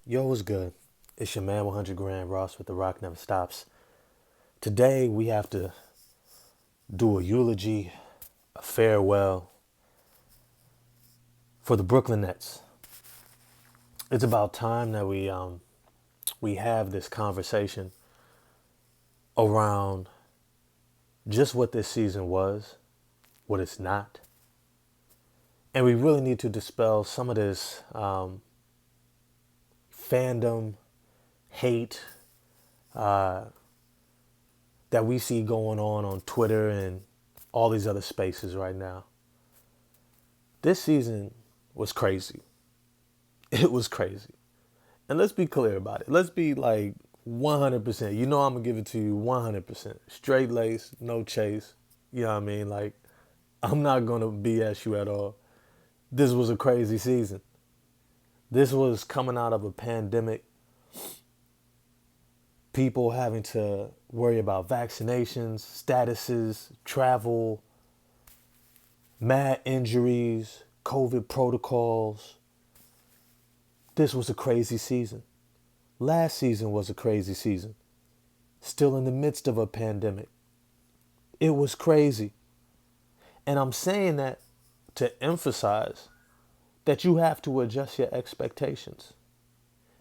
Yo, what's good? It's your man 100 Grand Ross with The Rock Never Stops. Today we have to do a eulogy, a farewell for the Brooklyn Nets. It's about time that we have this conversation around just what this season was, what it's not, and we really need to dispel some of this fandom, hate that we see going on Twitter and all these other spaces right now. This season was crazy. It was crazy. And let's be clear about it. Let's be like 100%. You know I'm going to give it to you 100%. Straight lace, no chase. You know what I mean? Like, I'm not going to BS you at all. This was a crazy season. This was coming out of a pandemic. People having to worry about vaccinations, statuses, travel, mad injuries, COVID protocols. This was a crazy season. Last season was a crazy season. Still in the midst of a pandemic. It was crazy. And I'm saying that to emphasize that you have to adjust your expectations.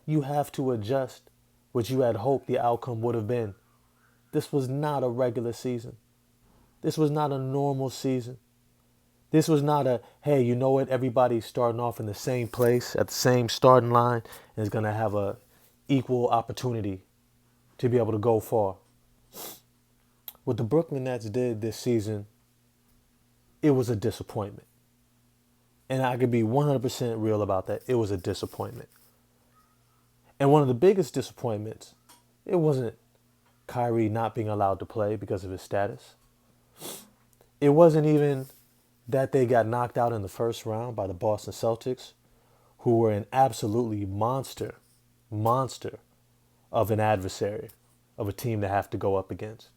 You have to adjust what you had hoped the outcome would have been. This was not a regular season. This was not a normal season. This was not a, hey, you know what? Everybody's starting off in the same place at the same starting line and is going to have a equal opportunity to be able to go far. What the Brooklyn Nets did this season, it was a disappointment. And I could be 100% real about that. It was a disappointment. And one of the biggest disappointments, it wasn't Kyrie not being allowed to play because of his status. It wasn't even that they got knocked out in the first round by the Boston Celtics, who were an absolutely monster of an adversary, of a team to have to go up against.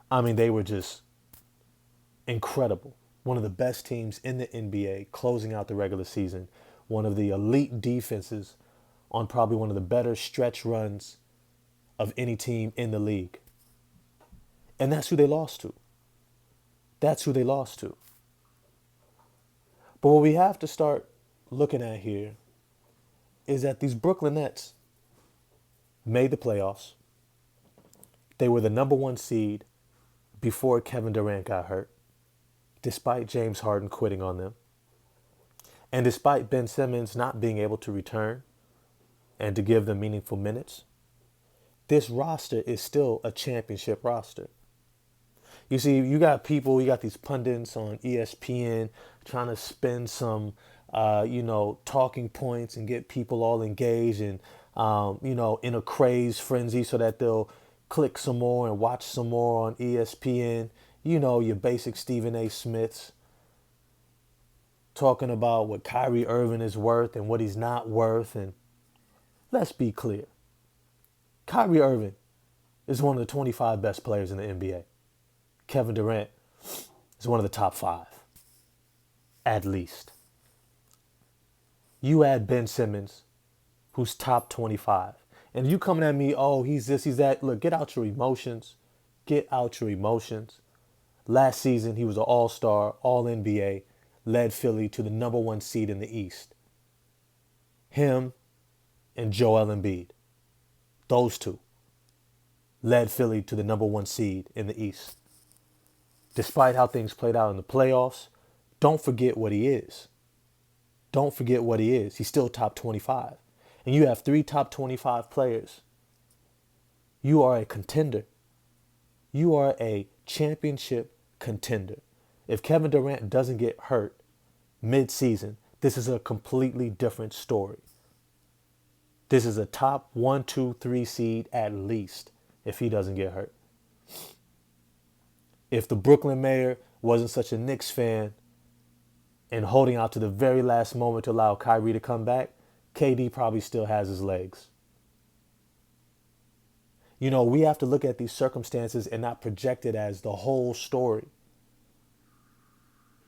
I mean, they were just incredible. One of the best teams in the NBA closing out the regular season. One of the elite defenses on probably one of the better stretch runs of any team in the league. And that's who they lost to. That's who they lost to. But what we have to start looking at here is that these Brooklyn Nets made the playoffs. They were the number one seed before Kevin Durant got hurt, despite James Harden quitting on them. And despite Ben Simmons not being able to return and to give them meaningful minutes, this roster is still a championship roster. You see, you got these pundits on ESPN trying to spin some, talking points and get people all engaged and, in a craze frenzy so that they'll click some more and watch some more on ESPN. You know, your basic Stephen A. Smiths talking about what Kyrie Irving is worth and what he's not worth. And let's be clear. Kyrie Irving is one of the 25 best players in the NBA. Kevin Durant is one of the top 5, at least. You add Ben Simmons, who's top 25. And you coming at me, oh, he's this, he's that. Look, get out your emotions. Get out your emotions. Last season, he was an all-star, all-NBA, led Philly to the number one seed in the East. Him and Joel Embiid, those two, led Philly to the number one seed in the East. Despite how things played out in the playoffs, don't forget what he is. Don't forget what he is. He's still top 25. And you have 3 top 25 players. You are a contender. You are a championship contender. If Kevin Durant doesn't get hurt mid-season, this is a completely different story. This is a top 1, 2, 3 seed at least if he doesn't get hurt. If the Brooklyn mayor wasn't such a Knicks fan and holding out to the very last moment to allow Kyrie to come back, KD probably still has his legs. You know, we have to look at these circumstances and not project it as the whole story.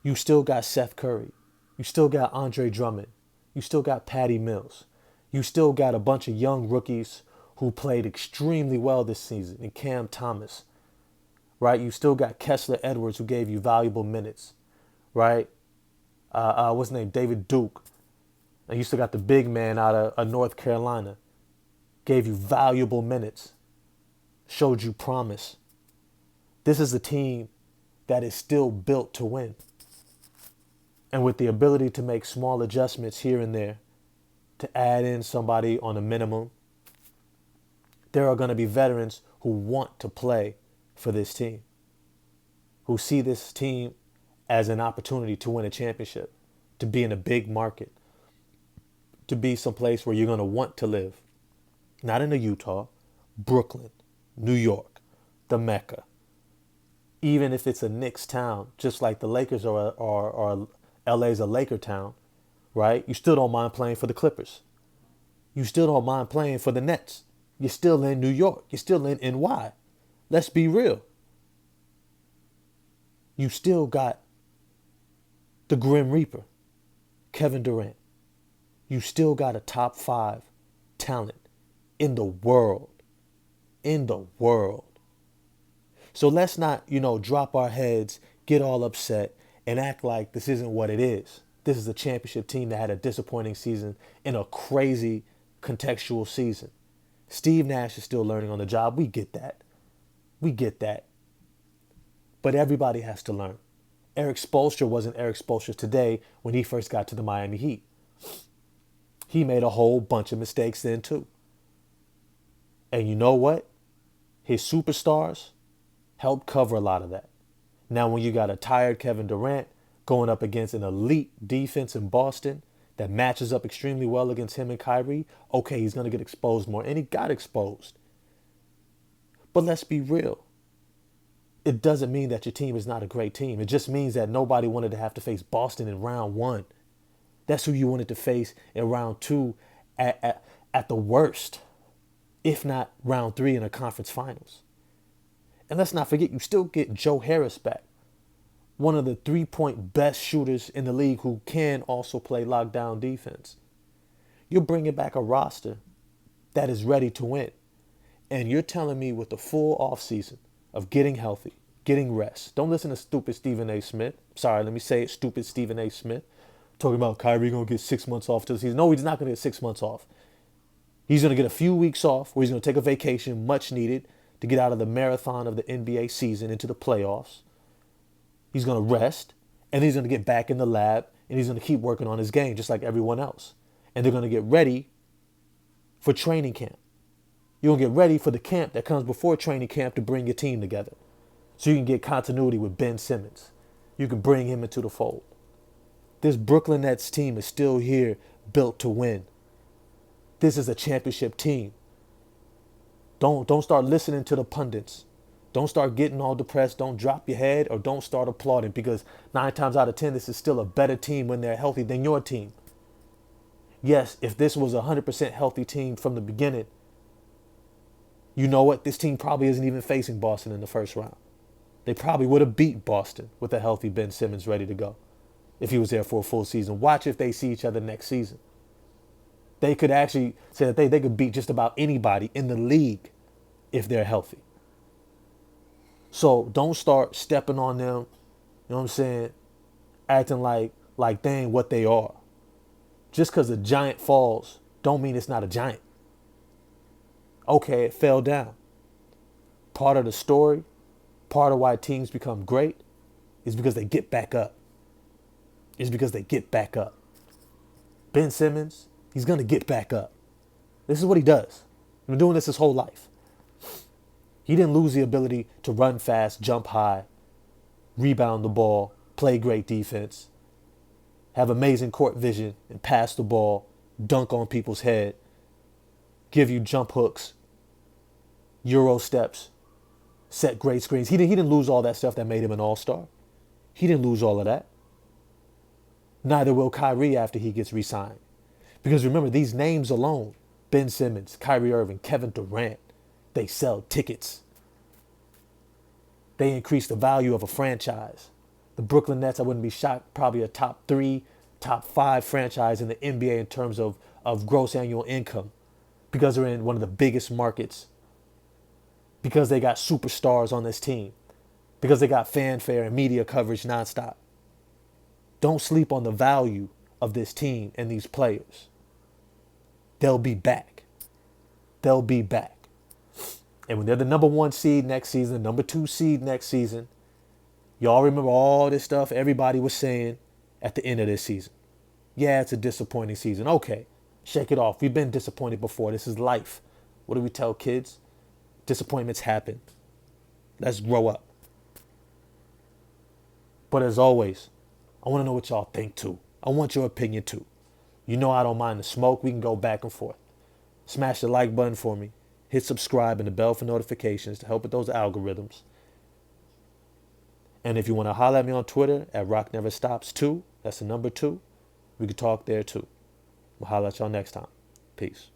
You still got Seth Curry. You still got Andre Drummond. You still got Patty Mills. You still got a bunch of young rookies who played extremely well this season, and Cam Thomas, right? You still got Kessler Edwards who gave you valuable minutes, right? What's his name? David Duke. And you still got the big man out of North Carolina. Gave you valuable minutes. Showed you promise. This is a team that is still built to win. And with the ability to make small adjustments here and there, to add in somebody on a minimum, there are going to be veterans who want to play for this team, who see this team as an opportunity to win a championship, to be in a big market, to be someplace where you're going to want to live. Not in a Utah, Brooklyn, New York, the Mecca. Even if it's a Knicks town, just like the Lakers are LA's a Laker town, right? You still don't mind playing for the Clippers. You still don't mind playing for the Nets. You're still in New York. You're still in NY. Let's be real. You still got the Grim Reaper, Kevin Durant. You still got a top 5 talent in the world. In the world. So let's not, drop our heads, get all upset, and act like this isn't what it is. This is a championship team that had a disappointing season in a crazy contextual season. Steve Nash is still learning on the job. We get that. We get that. But everybody has to learn. Eric Spoelstra wasn't Eric Spoelstra today when he first got to the Miami Heat. He made a whole bunch of mistakes then too. And you know what? His superstars helped cover a lot of that. Now, when you got a tired Kevin Durant going up against an elite defense in Boston that matches up extremely well against him and Kyrie, okay, he's going to get exposed more. And he got exposed. But let's be real. It doesn't mean that your team is not a great team. It just means that nobody wanted to have to face Boston in round 1. That's who you wanted to face in round 2 at the worst, if not round 3 in a conference finals. And let's not forget, you still get Joe Harris back, one of the 3-point best shooters in the league who can also play lockdown defense. You're bringing back a roster that is ready to win. And you're telling me with the full offseason of getting healthy, getting rest. Don't listen to stupid Stephen A. Smith. Sorry, let me say it, stupid Stephen A. Smith. Talking about Kyrie going to get 6 months off till the season. No, he's not going to get 6 months off. He's going to get a few weeks off where he's going to take a vacation, much needed, to get out of the marathon of the NBA season into the playoffs. He's going to rest, and he's going to get back in the lab, and he's going to keep working on his game just like everyone else. And they're going to get ready for training camp. You're going to get ready for the camp that comes before training camp to bring your team together. So you can get continuity with Ben Simmons. You can bring him into the fold. This Brooklyn Nets team is still here, built to win. This is a championship team. Don't start listening to the pundits. Don't start getting all depressed. Don't drop your head or don't start applauding, because 9 times out of 10, this is still a better team when they're healthy than your team. Yes, if this was a 100% healthy team from the beginning, you know what? This team probably isn't even facing Boston in the first round. They probably would have beat Boston with a healthy Ben Simmons ready to go if he was there for a full season. Watch if they see each other next season. They could actually say that they could beat just about anybody in the league if they're healthy. So don't start stepping on them, you know what I'm saying, acting like they ain't what they are. Just because a giant falls don't mean it's not a giant. Okay, it fell down. Part of the story, part of why teams become great is because they get back up. It's because they get back up. Ben Simmons, he's going to get back up. This is what he does. He's been doing this his whole life. He didn't lose the ability to run fast, jump high, rebound the ball, play great defense, have amazing court vision and pass the ball, dunk on people's head, give you jump hooks, Euro steps, set great screens. He didn't lose all that stuff that made him an all-star. He didn't lose all of that. Neither will Kyrie after he gets re-signed. Because remember, these names alone, Ben Simmons, Kyrie Irving, Kevin Durant, they sell tickets. They increase the value of a franchise. The Brooklyn Nets, I wouldn't be shocked, probably a top 3, top 5 franchise in the NBA in terms of of gross annual income because they're in one of the biggest markets, because they got superstars on this team, because they got fanfare and media coverage nonstop. Don't sleep on the value of this team and these players. They'll be back. They'll be back. And when they're the number 1 seed next season, number 2 seed next season, y'all remember all this stuff everybody was saying at the end of this season. Yeah, it's a disappointing season. Okay, shake it off. We've been disappointed before. This is life. What do we tell kids? Disappointments happen. Let's grow up. But as always, I want to know what y'all think too. I want your opinion too. You know I don't mind the smoke. We can go back and forth. Smash the like button for me. Hit subscribe and the bell for notifications to help with those algorithms. And if you want to holler at me on Twitter at RockNeverStops2, that's the number 2, we could talk there too. We'll holler at y'all next time. Peace.